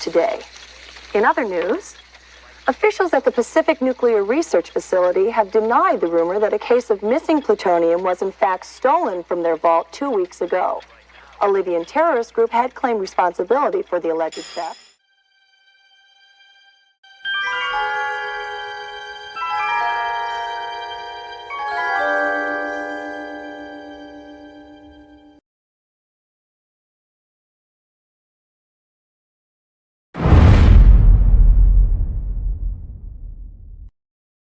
today. In other news, officials at the Pacific Nuclear Research Facility have denied the rumor that a case of missing plutonium was in fact stolen from their vault 2 weeks ago. A Libyan terrorist group had claimed responsibility for the alleged theft.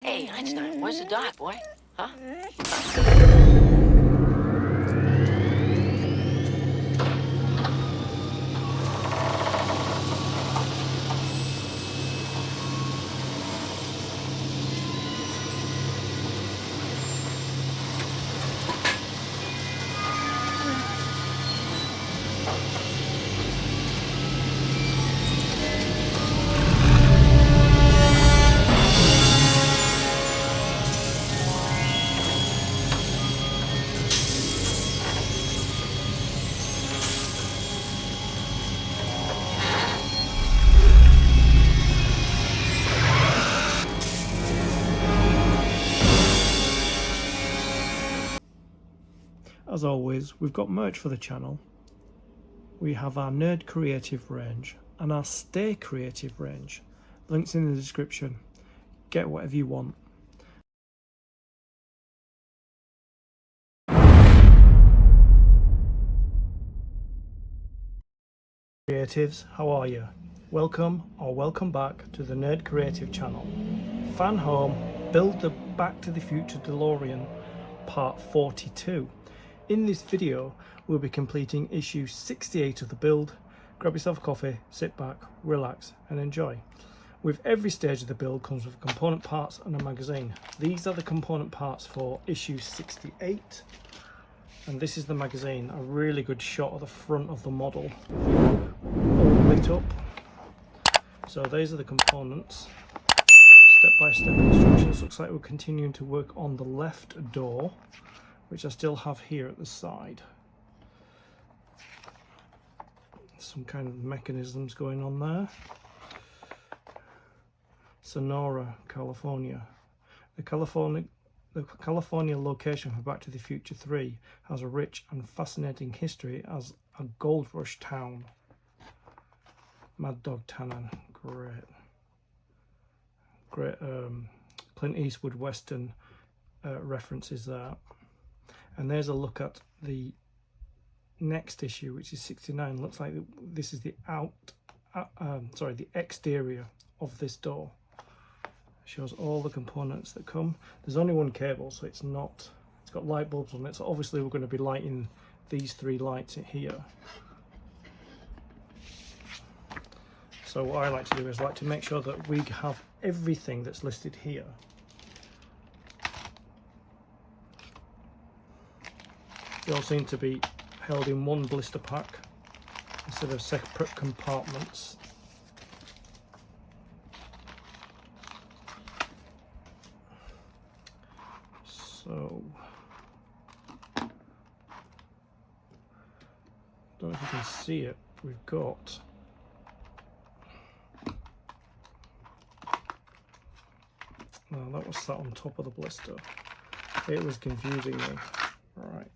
Hey, Einstein, where's the dot, boy? Huh? As always, we've got merch for the channel. We have our Nerd Creative range and our Stay Creative range. Links in the description. Get whatever you want. Creatives, how are you? Welcome or welcome back to the Nerd Creative channel. FANHOME, Build the Back to the Future DeLorean, part 42. In this video, we'll be completing issue 68 of the build. Grab yourself a coffee, sit back, relax and enjoy. With every stage of the build comes with component parts and a magazine. These are the component parts for issue 68. And this is the magazine, a really good shot of the front of the model, all lit up. So these are the components. Step-by-step instructions. Looks like we're continuing to work on the left door, which I still have here at the side. Some kind of mechanisms going on there. Sonora, California. The California location for Back to the Future 3 has a rich and fascinating history as a gold rush town. Mad Dog Tannen, great Clint Eastwood Western references there. And there's a look at the next issue, which is 69. Looks like this is the the exterior of this door. Shows all the components that come. There's only one cable, so it's got light bulbs on it. So obviously we're going to be lighting these 3 lights in here. So what I like to do is to make sure that we have everything that's listed here. They all seem to be held in one blister pack instead of separate compartments. So, don't know if you can see it. We've got that was sat on top of the blister. It was confusing me. Right.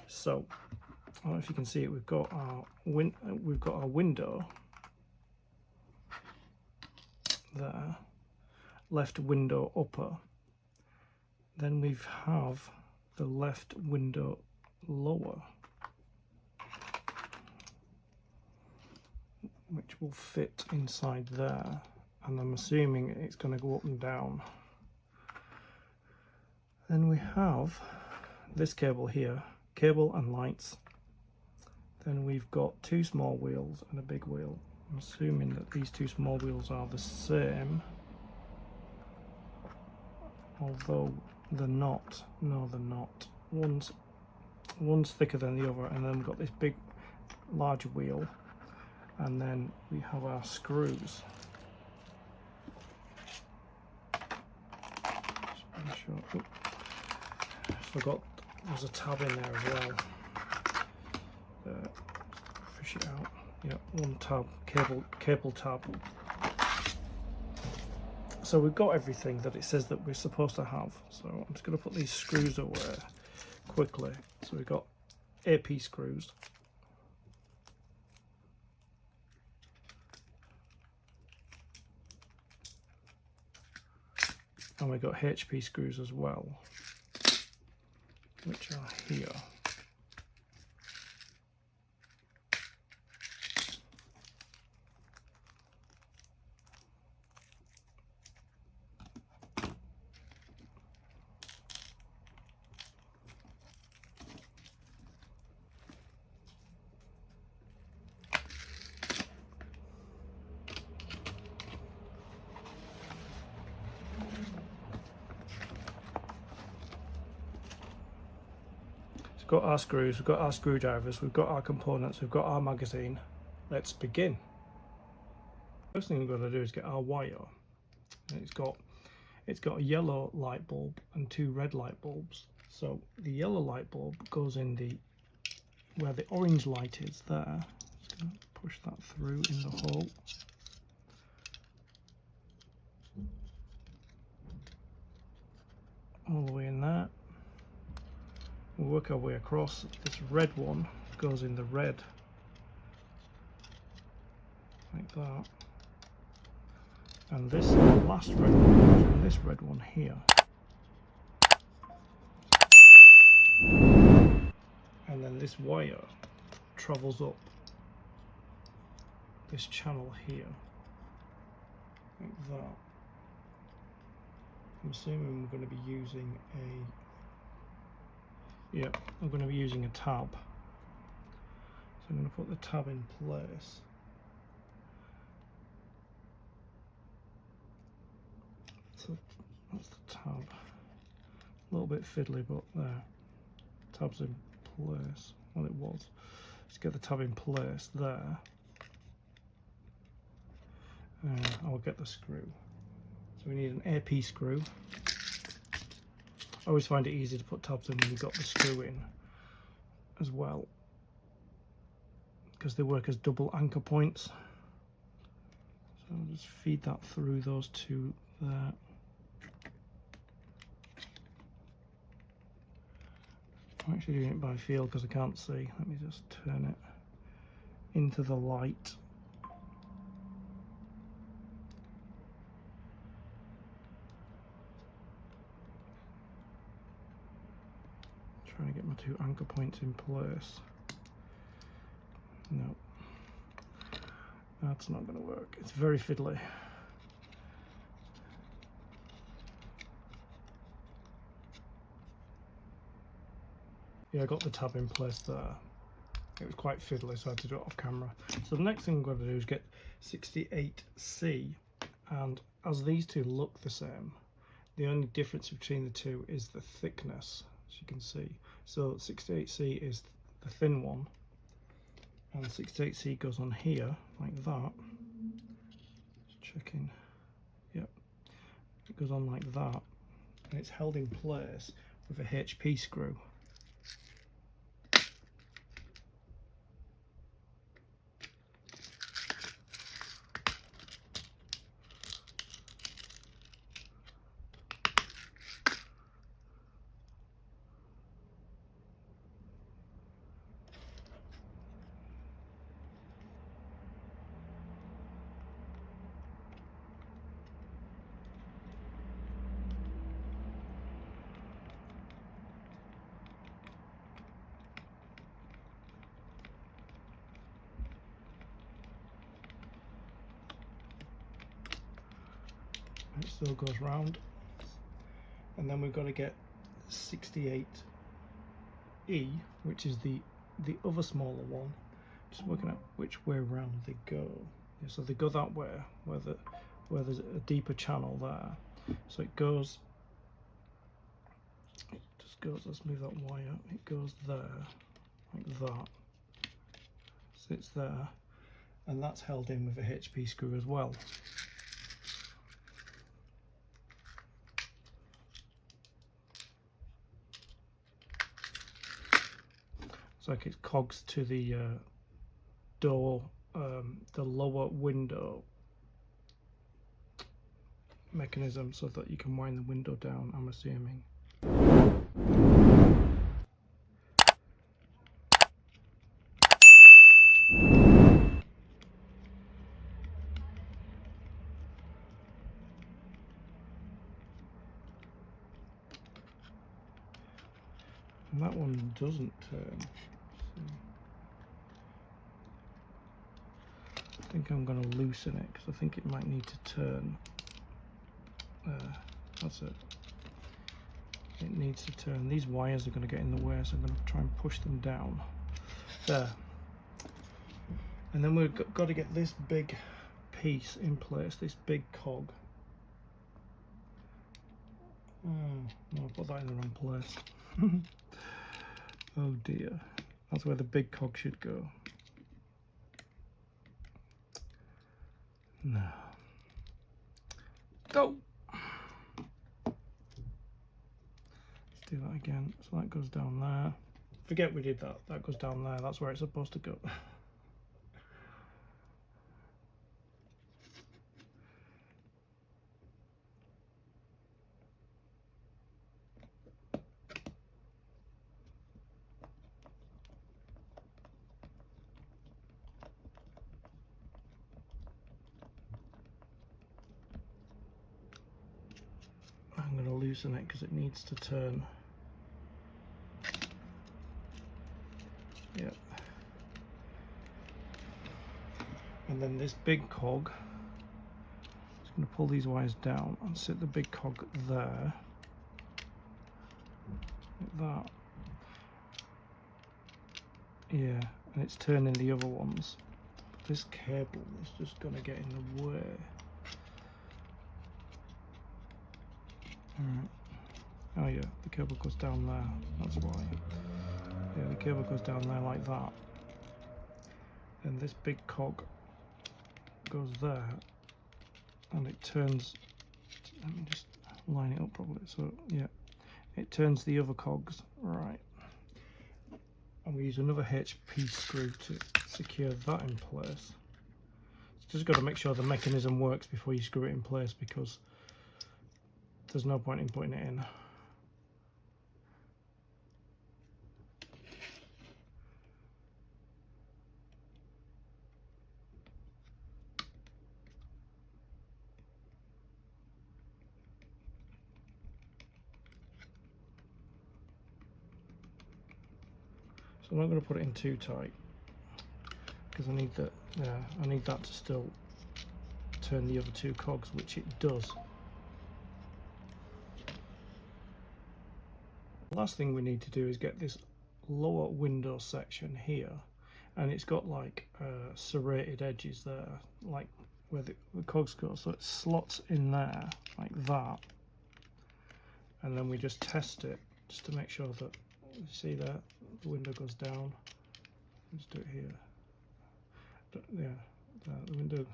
So, I don't know if you can see it. We've got our window there, left window upper. Then we have the left window lower, which will fit inside there. And I'm assuming it's going to go up and down. Then we have this cable here, cable and lights. Then we've got 2 small wheels and a big wheel. I'm assuming that these 2 small wheels are the same, although they're not. No, they're not. One's thicker than the other, and then we've got this big large wheel, and then we have our screws. Sure. Forgot there's a tab in there as well. Fish it out. Yeah, one tab, cable tab. So we've got everything that it says that we're supposed to have. So I'm just going to put these screws away quickly. So we've got AP screws. And we've got HP screws as well, which are here. We've got our screws, we've got our screwdrivers, we've got our components, we've got our magazine. Let's begin. First thing we've got to do is get our wire. And it's got a yellow light bulb and 2 red light bulbs. So the yellow light bulb goes in where the orange light is there. Just going to push that through in the hole. All the way in there. We'll work our way across. This red one goes in the red, like that. And this last red one goes in this red one here. And then this wire travels up this channel here, like that. I'm assuming we're going to be using I'm going to be using a tab. So I'm going to put the tab in place. So that's the tab. A little bit fiddly, but there. Tab's in place. Well, it was. Let's get the tab in place there. I'll get the screw. So we need an AP screw. I always find it easy to put tabs in when you've got the screw in as well, because they work as double anchor points. So I'll just feed that through those 2 there. I'm actually doing it by feel because I can't see. Let me just turn it into the light. Trying to get my 2 anchor points in place. No, that's not going to work. It's very fiddly. Yeah, I got the tab in place there. It was quite fiddly, so I had to do it off camera. So the next thing I'm going to do is get 68C, and as these 2 look the same, the only difference between the 2 is the thickness, as you can see. So 68C is the thin one, and 68C goes on here like that. Just checking. Yep, it goes on like that, and it's held in place with a HP screw. It still goes round, and then we've got to get 68E, which is the other smaller one. Just working out which way round they go. Yeah, so they go that way, where there's a deeper channel there. So it goes. It just goes. Let's move that wire. It goes there, like that. Sits there, and that's held in with a HP screw as well. It's like it's cogs to the door the lower window mechanism so that you can wind the window down, I'm assuming. And that one doesn't turn. I think I'm going to loosen it because I think it might need to turn. That's it. It needs to turn. These wires are going to get in the way, so I'm going to try and push them down. There. And then we've got to get this big piece in place, this big cog. Oh, no, I put that in the wrong place. Oh dear. That's where the big cog should go. No. Go! Let's do that again. So that goes down there. Forget we did that. That goes down there. That's where it's supposed to go. I'm going to loosen it because it needs to turn. Yep. And then this big cog, just going to pull these wires down and sit the big cog there. Like that. Yeah, and it's turning the other ones. But this cable is just going to get in the way. Alright. Oh yeah, the cable goes down there, that's why. Yeah, the cable goes down there like that. And this big cog goes there, and it turns, let me just line it up properly, so yeah, it turns the other cogs, right. And we use another HP screw to secure that in place. Just got to make sure the mechanism works before you screw it in place, because there's no point in putting it in. So I'm not going to put it in too tight because I need that. Yeah, I need that to still turn the other two cogs, which it does. The last thing we need to do is get this lower window section here, and it's got like serrated edges there, like where the cogs go, so it slots in there like that, and then we just test it just to make sure that, you see that the window goes down. Let's do it here. But yeah, the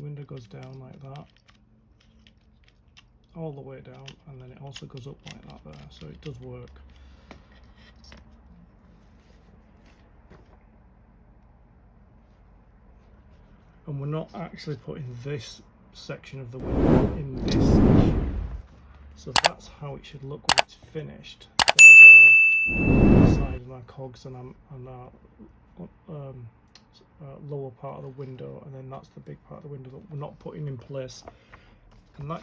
window goes down like that, all the way down, and then it also goes up like that there, so it does work. And we're not actually putting this section of the window in this section, so that's how it should look when it's finished. There's our side and our cogs and our lower part of the window, and then that's the big part of the window that we're not putting in place. And that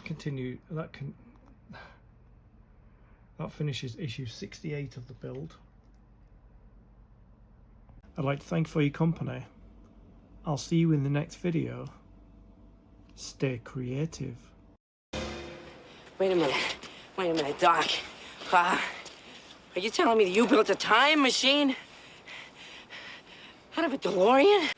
finishes issue 68 of the build. I'd like to thank you for your company. I'll see you in the next video. Stay creative. Wait a minute, Doc. Are you telling me that you built a time machine out of a DeLorean?